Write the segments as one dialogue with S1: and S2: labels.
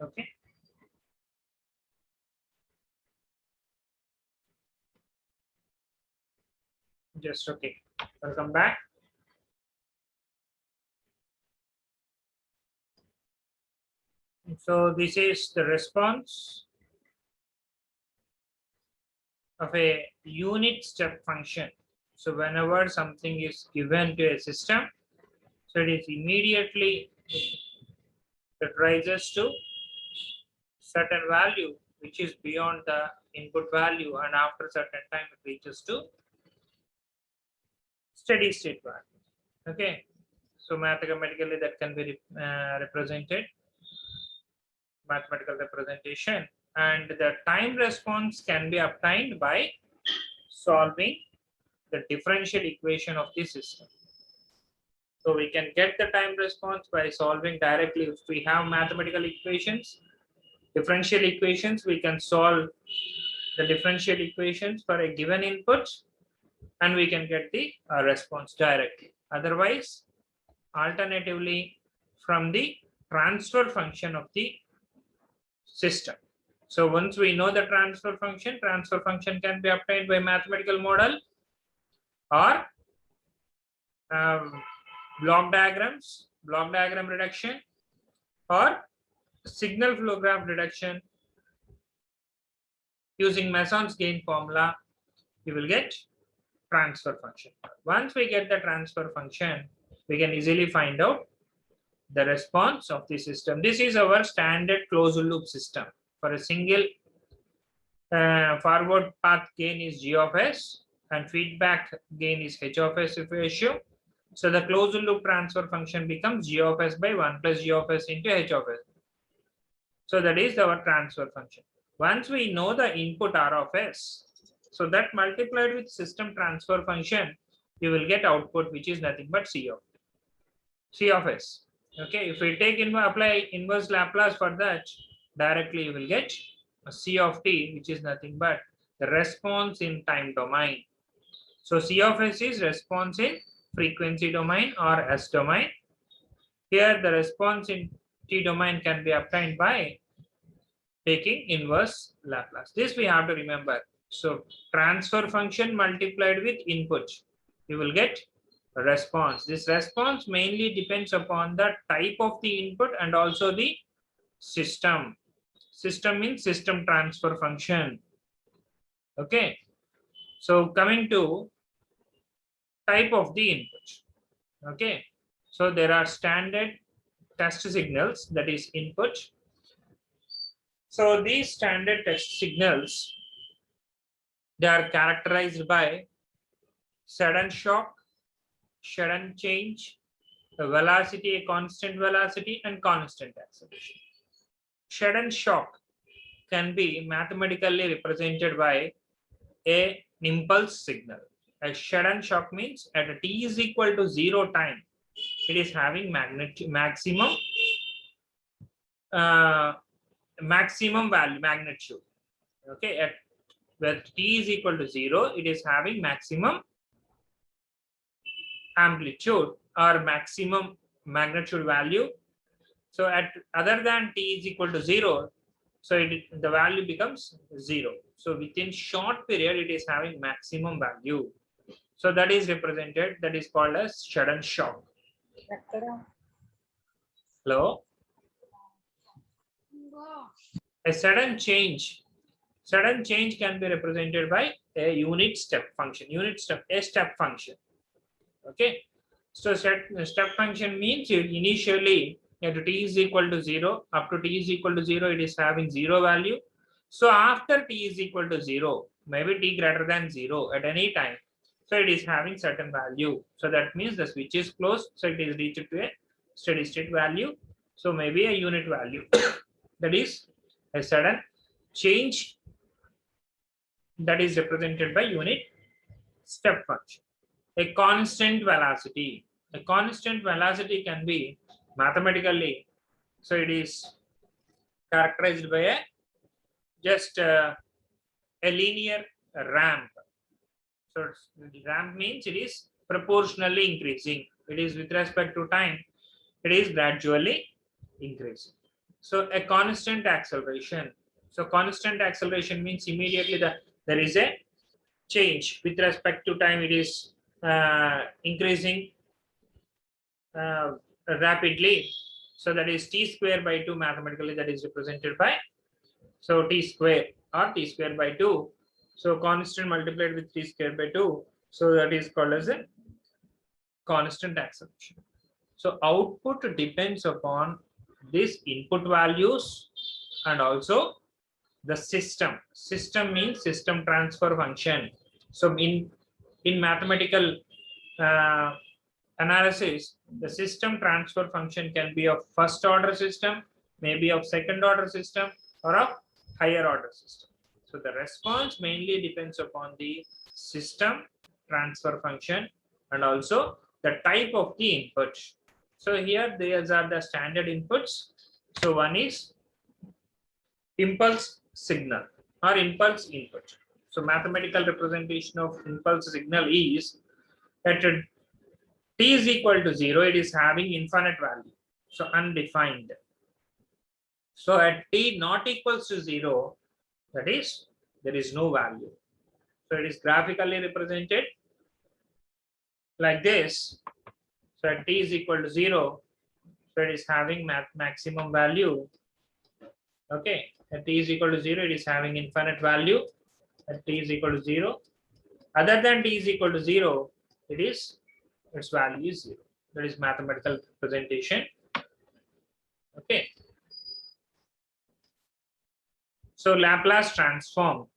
S1: Okay. Just okay. Welcome back. So this is the response of a unit step function. So whenever something is given to a system, so it is immediately it rises to certain value which is beyond the input value, and after certain time it reaches to steady state value. Okay, so mathematically that can be represented, mathematical representation, and the time response can be obtained by solving the differential equation of the system. So we can get the time response by solving directly. If we have mathematical equations, differential equations, we can solve the differential equations for a given input and we can get the response directly. Otherwise, alternatively, from the transfer function of the system. So once we know the transfer function can be obtained by mathematical model or block diagrams, block diagram reduction, or signal flow graph reduction. Using Mason's gain formula, you will get transfer function. Once we get the transfer function, we can easily find out the response of the system. This is our standard closed loop system. For a single forward path gain is G of S and feedback gain is H of S if we assume. So the closed loop transfer function becomes G of S by 1 plus G of S into H of S. So that is our transfer function. Once we know the input R of S, so that multiplied with system transfer function, you will get output which is nothing but C of S. Okay, if we take apply inverse Laplace for that, directly you will get a C of t, which is nothing but the response in time domain. So C of S is response in frequency domain or S domain. Here the response in t domain can be obtained by taking inverse Laplace. This we have to remember. So transfer function multiplied with input, you will get a response. This response mainly depends upon the type of the input and also the system. System means system transfer function. Okay. So coming to type of the input. Okay. So there are standard test signals, that is input. So these standard test signals, they are characterized by sudden shock, sudden change, a velocity, a constant velocity, and constant acceleration. Sudden shock can be mathematically represented by an impulse signal. A sudden shock means at a t is equal to 0 time, it is having maximum value, magnitude. Okay, at where t is equal to 0, it is having maximum amplitude or maximum magnitude value. So at other than t is equal to 0, so the value becomes 0. So within short period, it is having maximum value. So that is represented, that is called as sudden shock. Hello? A sudden change can be represented by a unit step function, a step function. Okay. So step function means initially at t is equal to 0, up to t is equal to 0, it is having 0 value. So after t is equal to 0, maybe t greater than 0 at any time, so it is having certain value. So that means the switch is closed, so it is reached to a steady state value. So maybe a unit value. That is a sudden change that is represented by unit step function. A constant velocity. A constant velocity can be mathematically, so it is characterized by a just a linear ramp. So ramp means it is proportionally increasing. It is with respect to time, it is gradually increasing. So a constant acceleration. So constant acceleration means immediately there is a change with respect to time. It is increasing rapidly. So that is t square by 2 mathematically, that is represented by, so t square or t square by 2. So constant multiplied with t square by 2. So that is called as a constant acceleration. So output depends upon these input values and also the system. System means system transfer function. So in mathematical uh, analysis, the system transfer function can be of first order system, maybe of second order system, or of higher order system. So the response mainly depends upon the system transfer function and also the type of the input. So here these are the standard inputs. So one is impulse signal or impulse input. So mathematical representation of impulse signal is that t is equal to 0, it is having infinite value, so undefined. So at t not equals to 0, that is, there is no value. So it is graphically represented like this. So at t is equal to 0, so it is having maximum value. Okay, at t is equal to 0, it is having infinite value. At t is equal to 0, other than t is equal to 0, its value is 0. That is mathematical representation. Okay. So Laplace transform,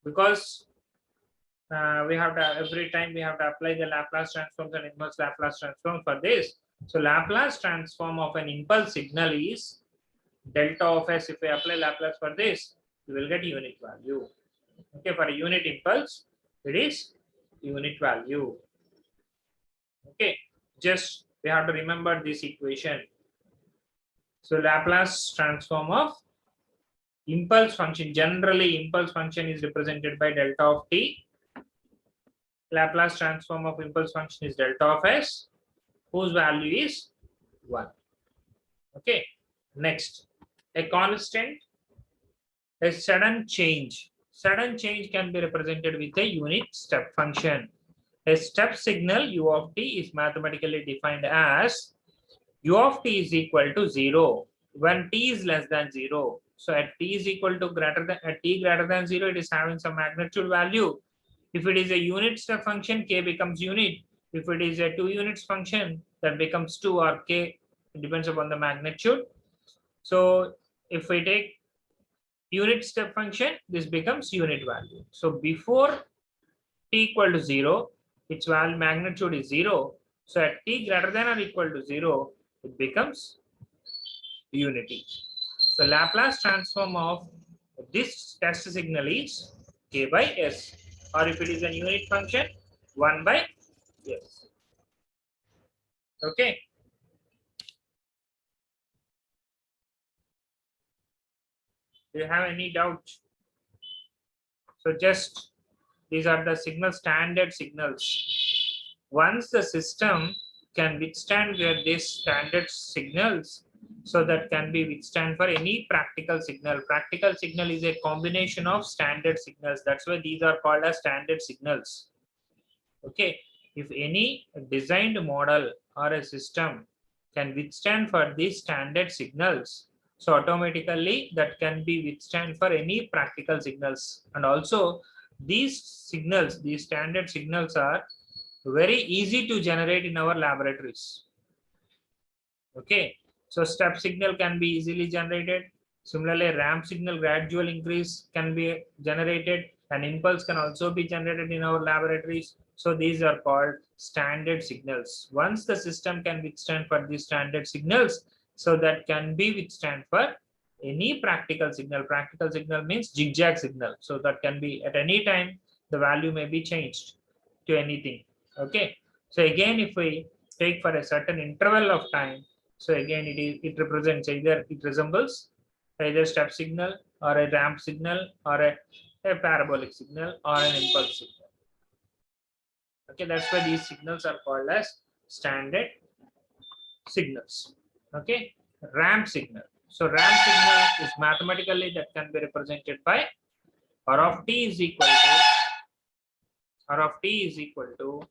S1: because we have to, every time we have to apply the Laplace transforms and inverse Laplace transform for this. So Laplace transform of an impulse signal is delta of s. If we apply Laplace for this, we will get unit value. Okay, for a unit impulse, it is unit value. Okay, just we have to remember this equation. So Laplace transform of impulse function, generally impulse function is represented by delta of t. Laplace transform of impulse function is delta of s, whose value is 1. Okay, next, a constant, a sudden change. Sudden change can be represented with a unit step function. A step signal u of t is mathematically defined as u of t is equal to 0 when t is less than 0. So at t is equal to greater than, at t greater than 0, it is having some magnitude value. If it is a unit step function, k becomes unit. If it is a 2 units function, that becomes 2, or k, it depends upon the magnitude. So if we take unit step function, this becomes unit value. So before t equal to 0, its value magnitude is 0. So at t greater than or equal to 0, it becomes unity. So Laplace transform of this test signal is k by s, or if it is a unit function, 1 by s. Okay. Do you have any doubt? So just these are the signal, standard signals. Once the system can withstand these standard signals, so that can be withstand for any practical signal. Practical signal is a combination of standard signals. That's why these are called as standard signals. Okay, if any designed model or a system can withstand for these standard signals, so automatically that can be withstand for any practical signals. And also these signals, these standard signals are very easy to generate in our laboratories. Okay, so step signal can be easily generated. Similarly, ramp signal gradual increase can be generated, and impulse can also be generated in our laboratories. So these are called standard signals. Once the system can withstand for these standard signals, so that can be withstand for any practical signal. Practical signal means zigzag signal. So that can be at any time, the value may be changed to anything. Okay, so again, if we take for a certain interval of time, so again, it represents either, it resembles either step signal or a ramp signal or a parabolic signal or an impulse signal. Okay, that's why these signals are called as standard signals. Okay, ramp signal. So ramp signal is mathematically that can be represented by R of t is equal to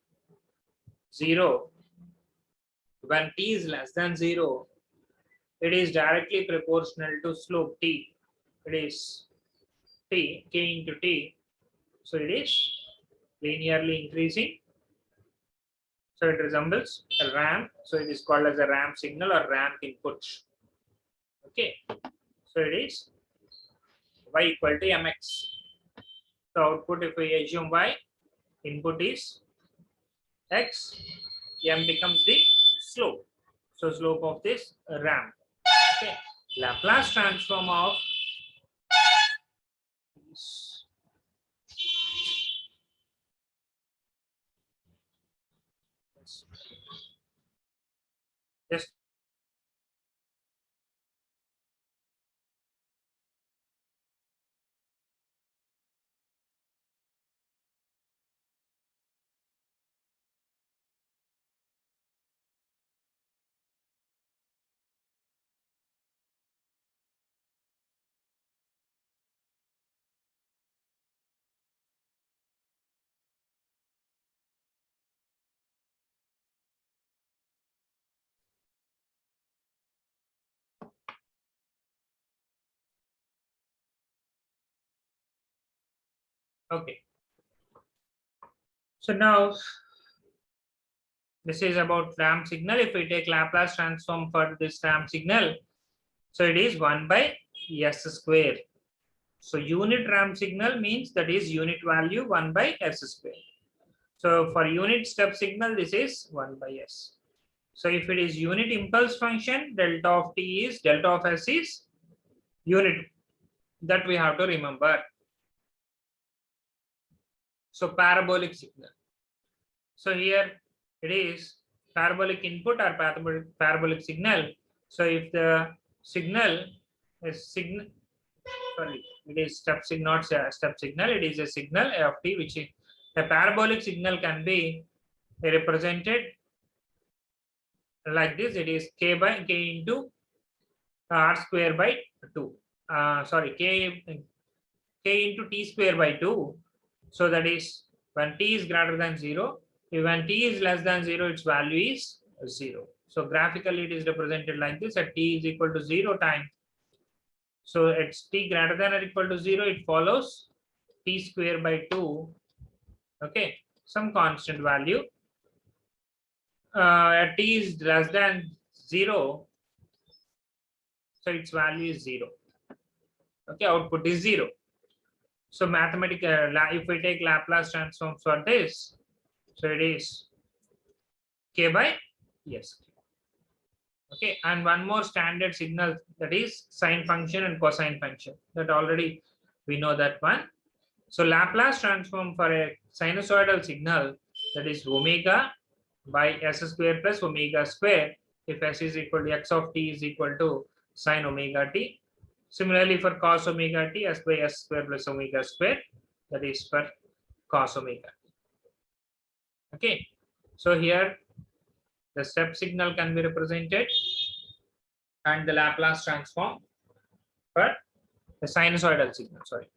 S1: 0. When t is less than 0, it is directly proportional to slope t. It is t, k into t. So it is linearly increasing. So it resembles a ramp. So it is called as a ramp signal or ramp input. Okay. So it is y equal to mx. So output, if we assume y, input is x, m becomes the slope. So slope of this ramp. Okay. Laplace transform of just okay. So now this is about ramp signal. If we take Laplace transform for this ramp signal, so it is 1 by s square. So unit ramp signal means that is unit value 1 by s square. So for unit step signal, this is 1 by s. So if it is unit impulse function, delta of t is delta of s is unit. That we have to remember. So parabolic signal. So here it is parabolic input or parabolic signal. So if the signal is signal, sorry, it is step signal, not step signal. It is a signal of t, which is a parabolic signal can be represented like this. It is k by k into r square by 2. Sorry, k into t square by 2. So that is when t is greater than 0. When t is less than 0, its value is 0. So graphically, it is represented like this: at t is equal to 0 time. So at t greater than or equal to 0, it follows t square by 2. Okay, some constant value. At t is less than 0, so its value is 0. Okay, output is 0. So mathematical, if we take Laplace transforms for this, so it is k by s. Okay, and one more standard signal, that is sine function and cosine function. That already we know that one. So Laplace transform for a sinusoidal signal, that is omega by s square plus omega square. If s is equal to x of t is equal to sine omega t. Similarly for cos omega t, s by s square plus omega square, that is for cos omega. Okay, so here the step signal can be represented and the Laplace transform for the sinusoidal signal. Sorry.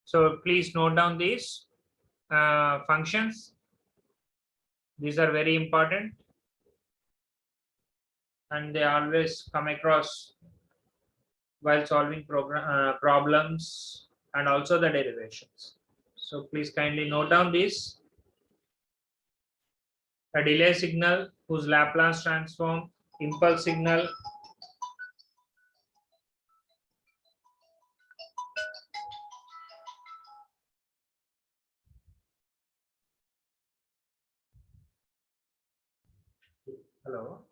S1: So please note down these functions. These are very important and they always come across while solving problems and also the derivations. So please kindly note down this. A delay signal whose Laplace transform, impulse signal, hello.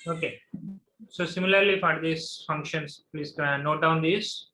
S1: Okay. So similarly for these functions, please note down these.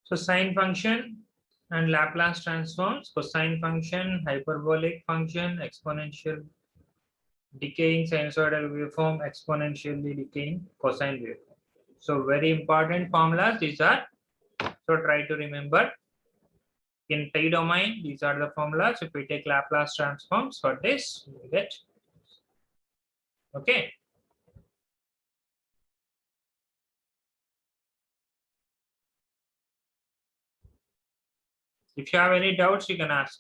S1: So sine function and Laplace transforms, cosine function, hyperbolic function, exponential decaying sinusoidal waveform, exponentially decaying cosine waveform. So very important formulas these are. So try to remember. In T domain, these are the formulas. If we take Laplace transforms for this, we get. Okay. If you have any doubts, you can ask.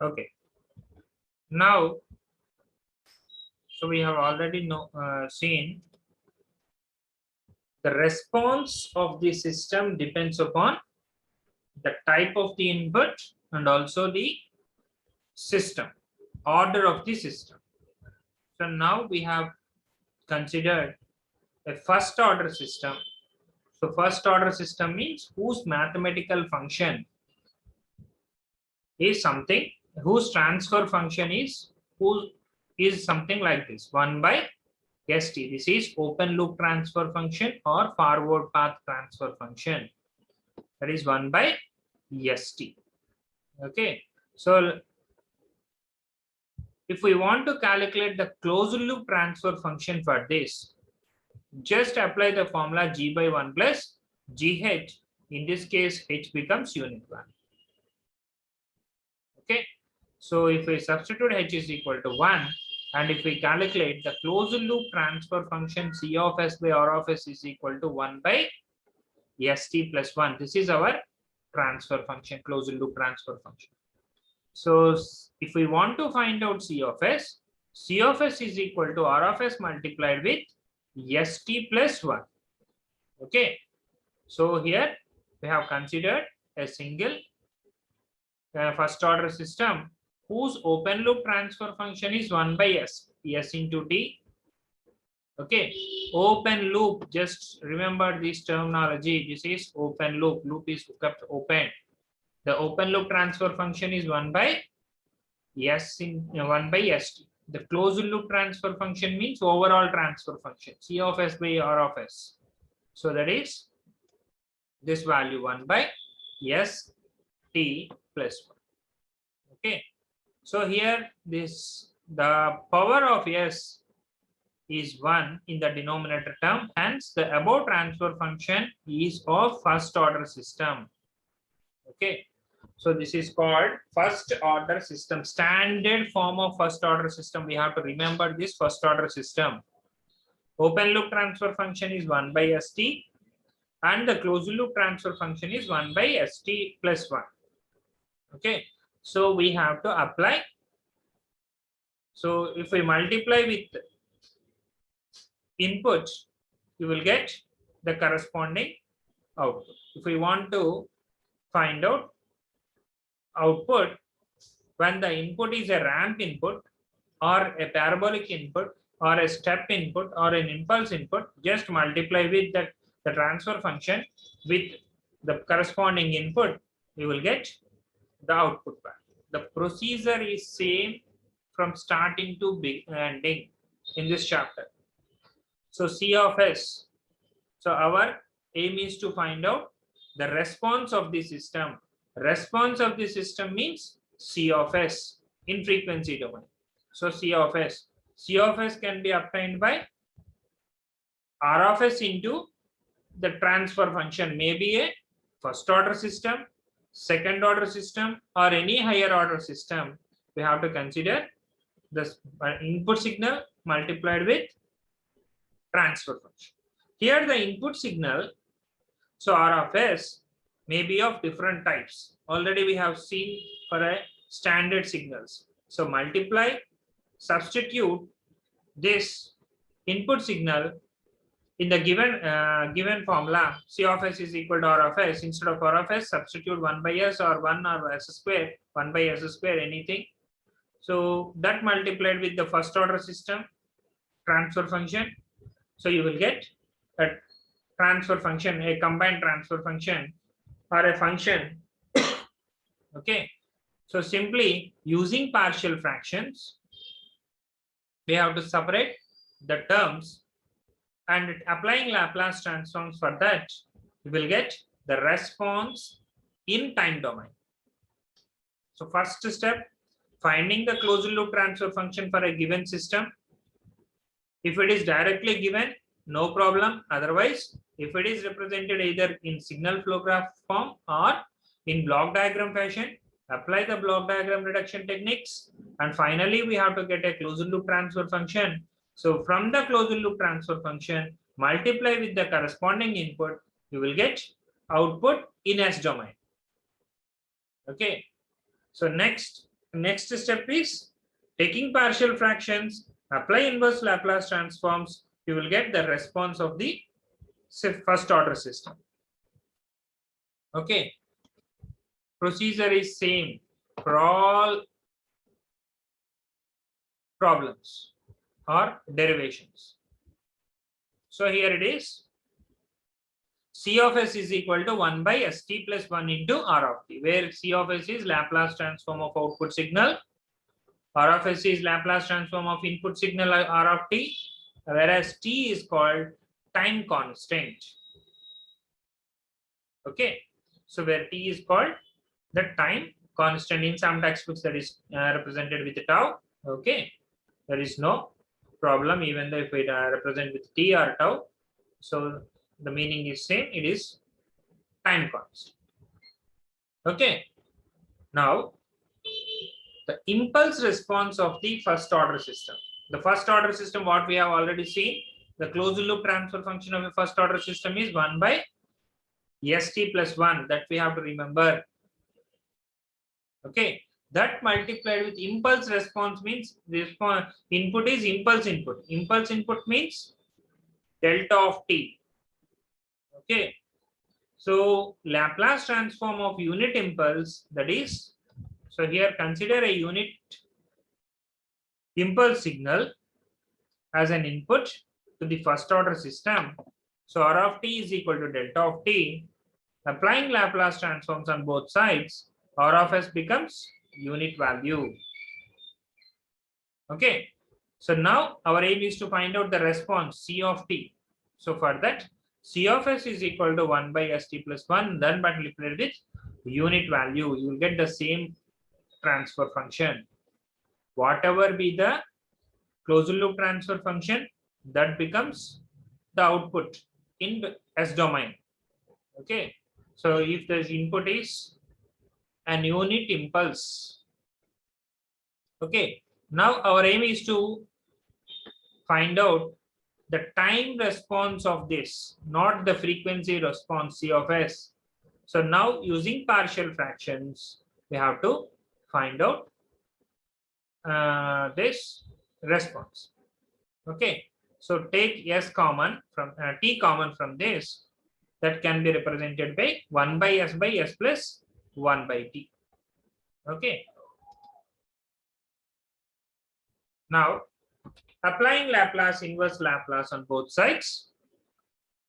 S1: Okay. Now, so we have already seen the response of the system depends upon the type of the input and also the system, order of the system. So now we have considered a first order system. So first order system means whose mathematical function is something, whose transfer function is who is something like this 1 by ST. This is open loop transfer function or forward path transfer function. That is 1 by ST. Okay. So if we want to calculate the closed loop transfer function for this, just apply the formula G by 1 plus GH. In this case, H becomes unit 1. Okay. So if we substitute H is equal to 1, and if we calculate the closed loop transfer function C of S by R of S is equal to 1 by ST plus 1. This is our transfer function, closed loop transfer function. So if we want to find out C of S is equal to R of S multiplied with ST plus 1. Okay. So here we have considered a single first order system whose open loop transfer function is 1 by S into T. Okay, open loop, just remember this terminology. This is open loop. Loop is kept open. The open loop transfer function is 1 by S in 1 by ST. The closed loop transfer function means overall transfer function, C of S by R of S. So that is this value 1 by ST plus 1. Okay. So here the power of S is 1 in the denominator term. Hence, the above transfer function is of first order system. Okay. So this is called first order system. Standard form of first order system. We have to remember this first order system. Open loop transfer function is 1 by ST and the closed loop transfer function is 1 by ST plus 1. Okay. So we have to apply. So if we multiply with input, you will get the corresponding output. If we want to find out output when the input is a ramp input or a parabolic input or a step input or an impulse input, just multiply with the transfer function with the corresponding input, you will get the output back. The procedure is same from starting to ending in this chapter. So C of S. So our aim is to find out the response of the system. Response of the system means C of S in frequency domain. So C of S. C of S can be obtained by R of S into the transfer function, maybe a first order system, second order system, or any higher order system. We have to consider the input signal multiplied with transfer function. Here the input signal, so R of S may be of different types. Already we have seen for a standard signals. So multiply, substitute this input signal in the given formula. C of S is equal to R of S. Instead of R of S, substitute 1 by S or 1 or S square, 1 by S square, anything. So that multiplied with the first order system transfer function. So you will get a transfer function, a combined transfer function or a function. Okay. So simply using partial fractions, we have to separate the terms and applying Laplace transforms for that, we will get the response in time domain. So first step, finding the closed loop transfer function for a given system. If it is directly given, no problem. Otherwise, if it is represented either in signal flow graph form or in block diagram fashion, apply the block diagram reduction techniques. And finally, we have to get a closed loop transfer function. So from the closed loop transfer function, multiply with the corresponding input, you will get output in S domain. Okay. So next step is taking partial fractions, apply inverse Laplace transforms, you will get the response of the first order system. Okay. Procedure is same for all problems or derivations. So here it is. C of S is equal to 1 by ST plus 1 into R of t, where C of S is Laplace transform of output signal, R of S is Laplace transform of input signal R of t, whereas t is called time constant. Okay, so where t is called the time constant. In some textbooks that is represented with tau. Okay, there is no problem even though if it represent with t or tau. So the meaning is same, it is time constant. Okay, now the impulse response of the first order system. The first order system, what we have already seen, the closed loop transfer function of a first order system is 1 by ST plus 1, that we have to remember. Okay, that multiplied with impulse response means this input is impulse input. Impulse input means delta of t. Okay, so Laplace transform of unit impulse, that is, so here consider a unit impulse signal as an input to the first order system. So R of t is equal to delta of t. Applying Laplace transforms on both sides, R of S becomes unit value. Okay, so now our aim is to find out the response C of t. So for that, C of S is equal to 1 by ST plus 1, then multiplied with unit value. You will get the same transfer function. Whatever be the closed loop transfer function, that becomes the output in the S domain. Okay, so if the input is an unit impulse. Okay, now our aim is to find out the time response of this, not the frequency response C of S. So now using partial fractions, we have to find out this response. Okay, so take S common from T common from this, that can be represented by 1 by S plus 1 by T. Okay, now applying Laplace inverse Laplace on both sides,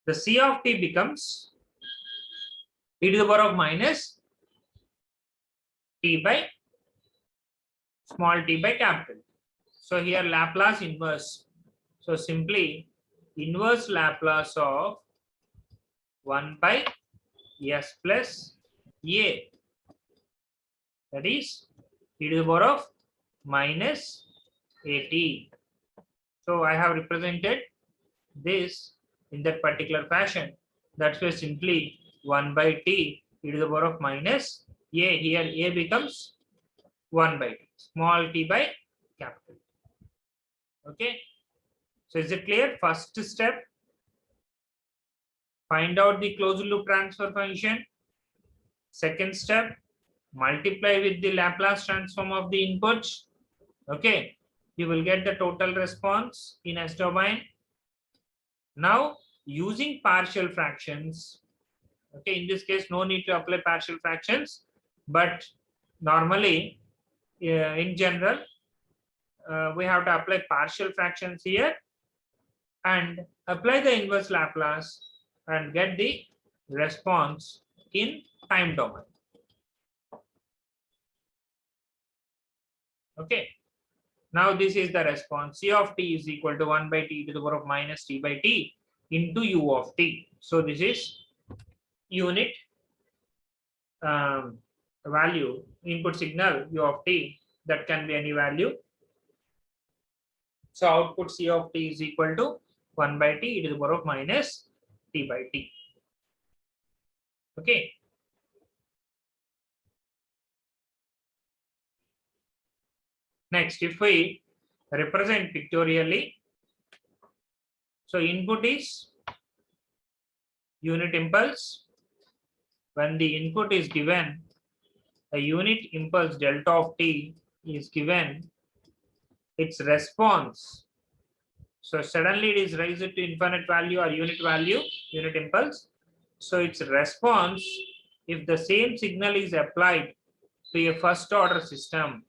S1: the C of t becomes e to the power of minus t by small t by capital. So here Laplace inverse. So simply inverse Laplace of 1 by s plus a, that is e to the power of minus at. So I have represented this in that particular fashion. That's why simply 1 by t e to the power of minus a. Here a becomes 1 by t, small t by capital. Okay. So is it clear? First step, find out the closed loop transfer function. Second step, multiply with the Laplace transform of the inputs. Okay. You will get the total response in S domain. Now, using partial fractions, okay, in this case, no need to apply partial fractions, but normally, in general, we have to apply partial fractions here and apply the inverse Laplace and get the response in time domain. Okay. Now this is the response. C of t is equal to 1 by t to the power of minus t by t into u of t. So this is unit value, input signal u of t, that can be any value. So output C of t is equal to 1 by t to the power of minus t by t. Okay. Next, if we represent pictorially, so input is unit impulse. When the input is given, a unit impulse delta of t is given, its response. So suddenly it is raised to infinite value or unit value, unit impulse. So its response, if the same signal is applied to a first order system,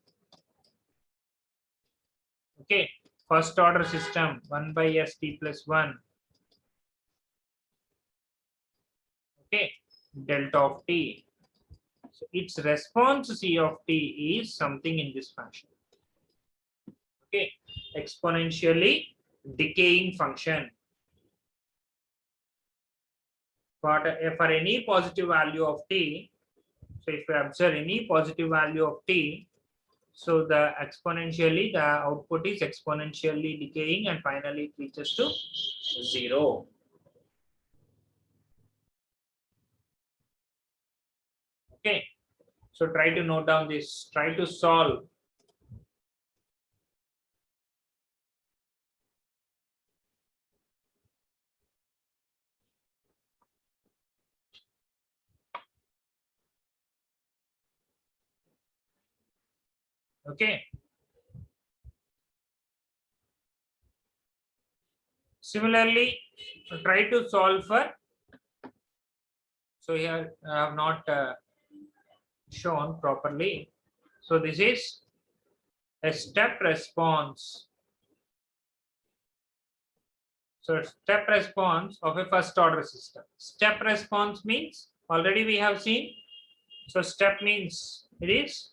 S1: okay, first order system 1 by st plus 1, okay, delta of t. So its response C of t is something in this fashion. Okay, exponentially decaying function. For any positive value of t, so if we observe any positive value of t, so the exponentially the output is exponentially decaying and finally it reaches to 0. Okay, so try to note down this, try to solve. Okay. Similarly, try to solve for, so here I have not shown properly. So this is a step response. So step response of a first order system. Step response means already we have seen. So step means it is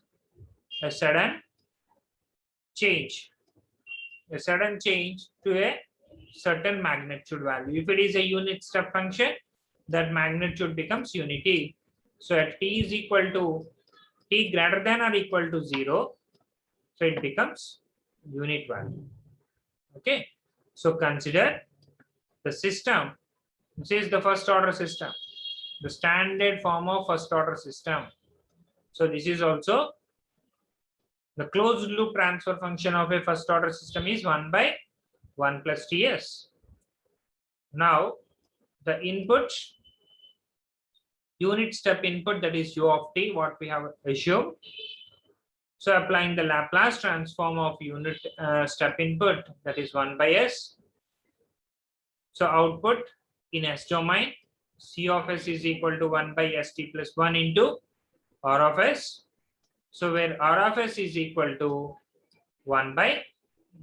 S1: a sudden change. A sudden change to a certain magnitude value. If it is a unit step function, that magnitude becomes unity. So at t is equal to t greater than or equal to 0, so it becomes unit value. Okay, so consider the system. This is the first order system, the standard form of first order system. So this is also the closed loop transfer function of a first order system is 1 by 1 plus ts. Now the input, unit step input, that is u of t, what we have assumed. So applying the Laplace transform of unit step input, that is 1 by s. So output in S domain, C of s is equal to 1 by st plus 1 into R of s. So where R of s is equal to 1 by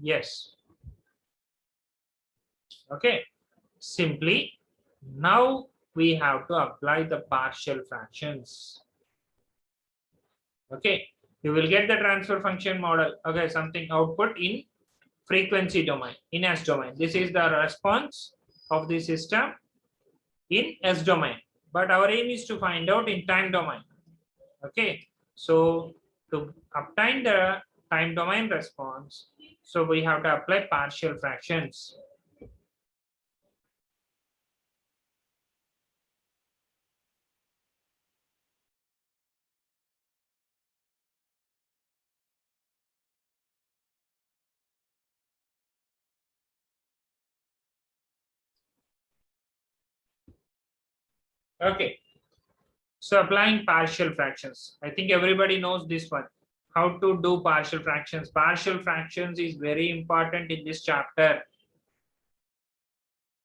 S1: s. Okay, simply now we have to apply the partial fractions. Okay, you will get the transfer function model. Okay, something output in frequency domain, in S domain. This is the response of the system in S domain, but our aim is to find out in time domain. Okay, so to obtain the time domain response, so we have to apply partial fractions. Okay, so applying partial fractions. I think everybody knows this one. How to do partial fractions. Partial fractions is very important in this chapter.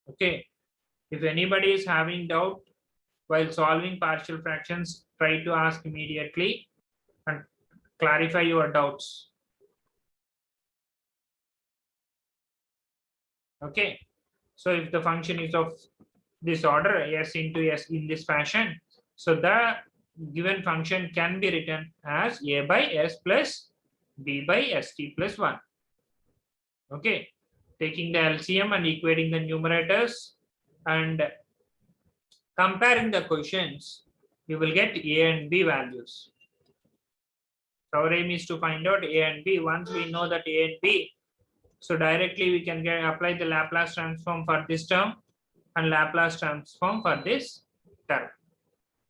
S1: Okay, if anybody is having doubt while solving partial fractions, try to ask immediately and clarify your doubts. Okay, so if the function is of this order, s into s in this fashion, so the given function can be written as a by s plus b by st plus 1. Okay, taking the LCM and equating the numerators and comparing the quotients, you will get a and b values. Our aim is to find out a and b. Once we know that a and b, so directly we can apply the Laplace transform for this term and Laplace transform for this term.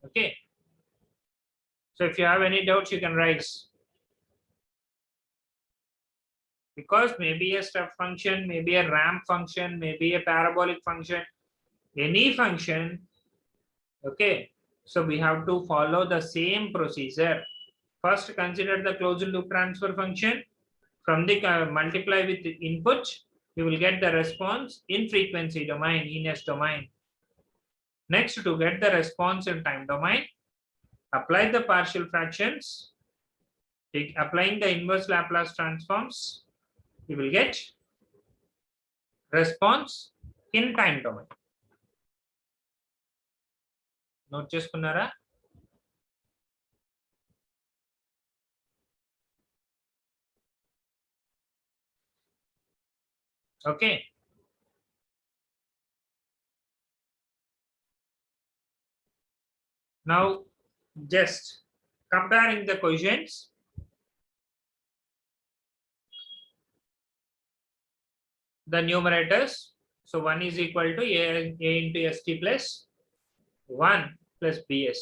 S1: Okay, so if you have any doubts, you can raise, because maybe a step function, maybe a ramp function, maybe a parabolic function, any function. Okay, so we have to follow the same procedure. First, consider the closed loop transfer function. From the multiply with the input, you will get the response in frequency domain, in S domain. Next, to get the response in time domain, apply the partial fractions. Applying the inverse Laplace transforms, you will get response in time domain. Note cheskunnara? Okay. Now, just comparing the quotients. The numerators. So 1 is equal to a into st plus 1 plus bs.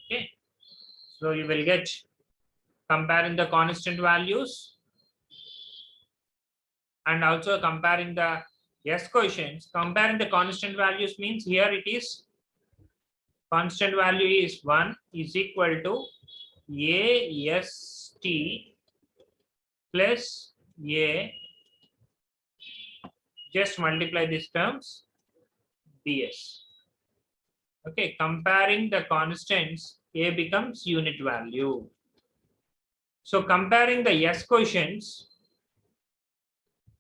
S1: Okay. So you will get, comparing the constant values and also comparing the s quotients. Comparing the constant values means here it is constant value is 1 is equal to ast plus a, just multiply these terms bs. Okay, comparing the constants, a becomes unit value. So comparing the s quotients,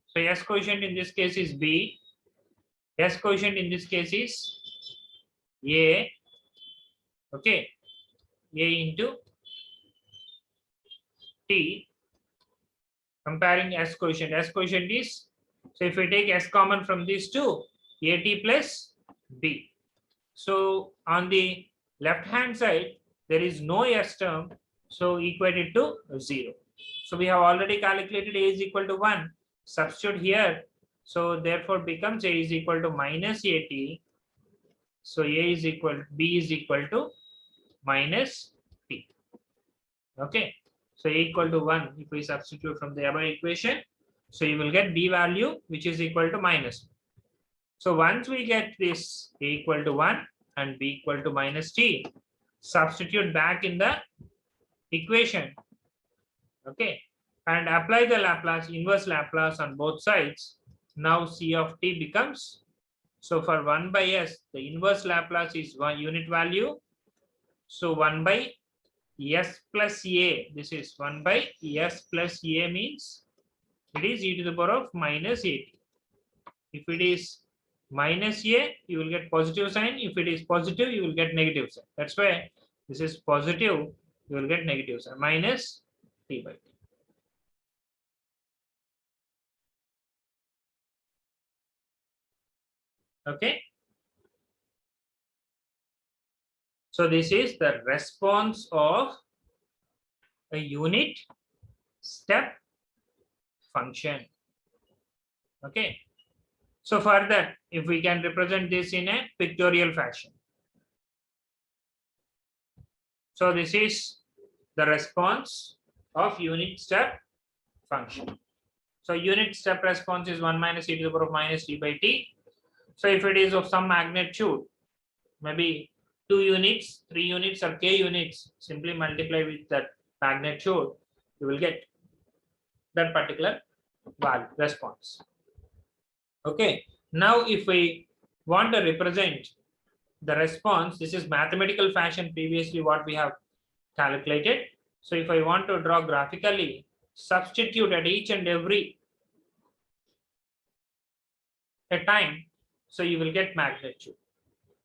S1: so s quotient in this case is b, s quotient in this case is a. Okay, a into t. Comparing s quotient is, so if we take s common from these two, at plus b. So on the left hand side there is no s term, so equate it to 0. So we have already calculated a is equal to 1. Substitute here, so therefore becomes a is equal to minus at. So a is equal, b is equal to minus t. Okay, so a equal to 1 if we substitute from the above equation, so you will get b value which is equal to minus. So once we get this a equal to 1 and b equal to minus t, substitute back in the equation. Okay, and apply the Laplace, inverse Laplace on both sides. Now c of t becomes, so for 1 by s, the inverse Laplace is 1 unit value. So 1 by s plus a, this is 1 by s plus a means it is e to the power of minus at. If it is minus a, you will get positive sign. If it is positive, you will get negative sign. That's why this is positive, you will get negative sign, minus t by t. Okay. So this is the response of a unit step function. Okay. So further, if we can represent this in a pictorial fashion. So this is the response of unit step function. So unit step response is 1 minus e to the power of minus t by t. So if it is of some magnitude, maybe 2 units, 3 units, or k units, simply multiply with that magnitude, you will get that particular value response. Okay. Now if we want to represent the response, this is mathematical fashion previously what we have calculated. So if I want to draw graphically, substitute at each and every a time, so you will get magnitude.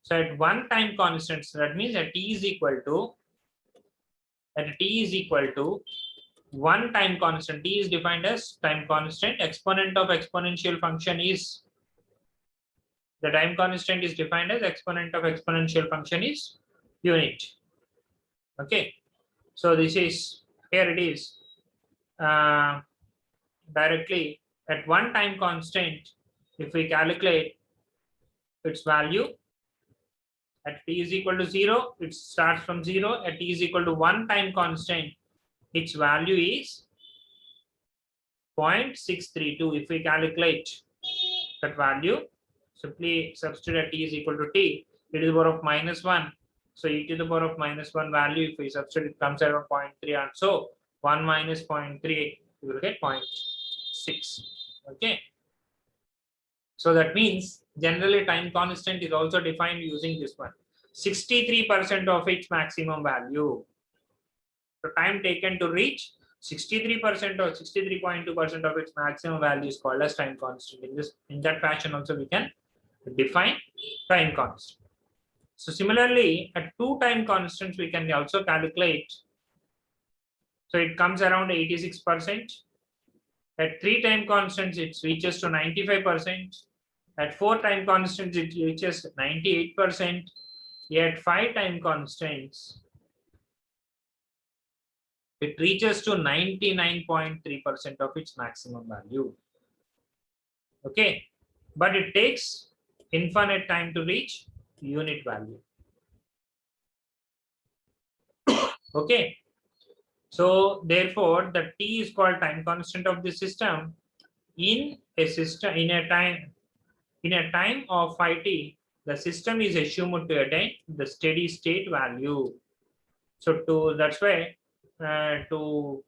S1: So at one time constant, so that means that t is equal to one time constant. T is defined as time constant. Exponent of exponential function is the time constant is defined as exponent of exponential function is unit. Okay. So this is here it is directly at one time constant. If we calculate its value at t is equal to 0, it starts from 0. At t is equal to one time constant, its value is 0.632. If we calculate that value, simply substitute at t is equal to t, e to the power of -1. So e to the power of -1 value, if we substitute, it comes around 0.3, and so 1 minus 0.3, you will get 0.6. Okay. So that means generally time constant is also defined using this one. 63% of its maximum value. The time taken to reach 63% or 63.2% of its maximum value is called as time constant. In that fashion also we can define time constant. So similarly, at 2 time constants we can also calculate. So it comes around 86%. At 3 time constants it reaches to 95%. At 4 time constants it reaches 98%. At 5 time constants it reaches to 99.3% of its maximum value. Okay, but it takes infinite time to reach unit value. Okay, so therefore the t is called time constant of the system. In a time of 5t, the system is assumed to attain the steady state value. So that's why to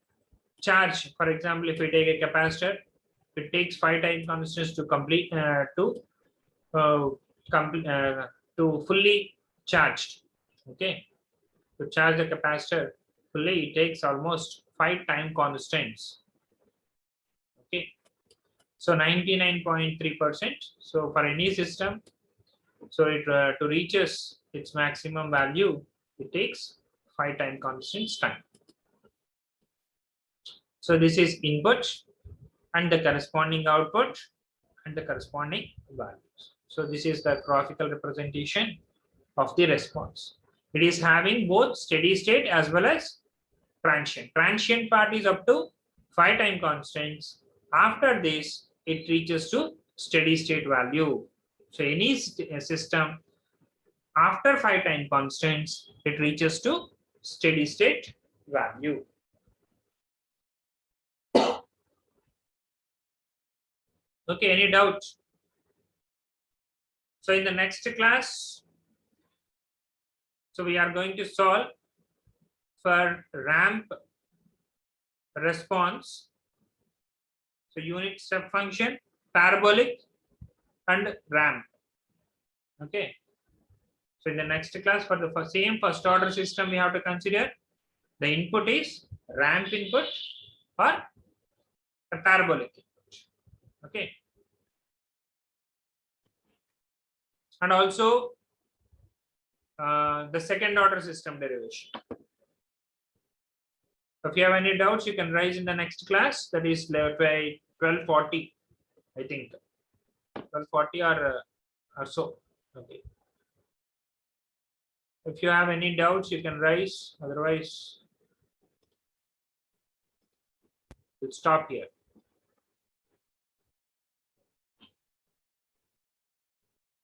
S1: charge, for example, if we take a capacitor, it takes 5 time constants to complete uh, to fully charged. Okay, to charge the capacitor fully, it takes almost 5 time constants. Okay, so 99.3%. So for any system, so it to reaches its maximum value, it takes 5 time constants time. So this is input and the corresponding output and the corresponding values. So this is the graphical representation of the response. It is having both steady state as well as transient. Transient part is up to 5 time constants. After this, it reaches to steady state value. So any system after 5 time constants, it reaches to steady state value. Okay, any doubts? So in the next class, so we are going to solve for ramp response. So unit step function, parabolic, and ramp. Okay. So in the next class, for the same first order system, we have to consider the input is ramp input or a parabolic input. Okay. And also the second order system derivation. If you have any doubts, you can raise in the next class. That is by 12:40, I think. 12:40 or or so. Okay. If you have any doubts, you can raise. Otherwise, we'll stop here.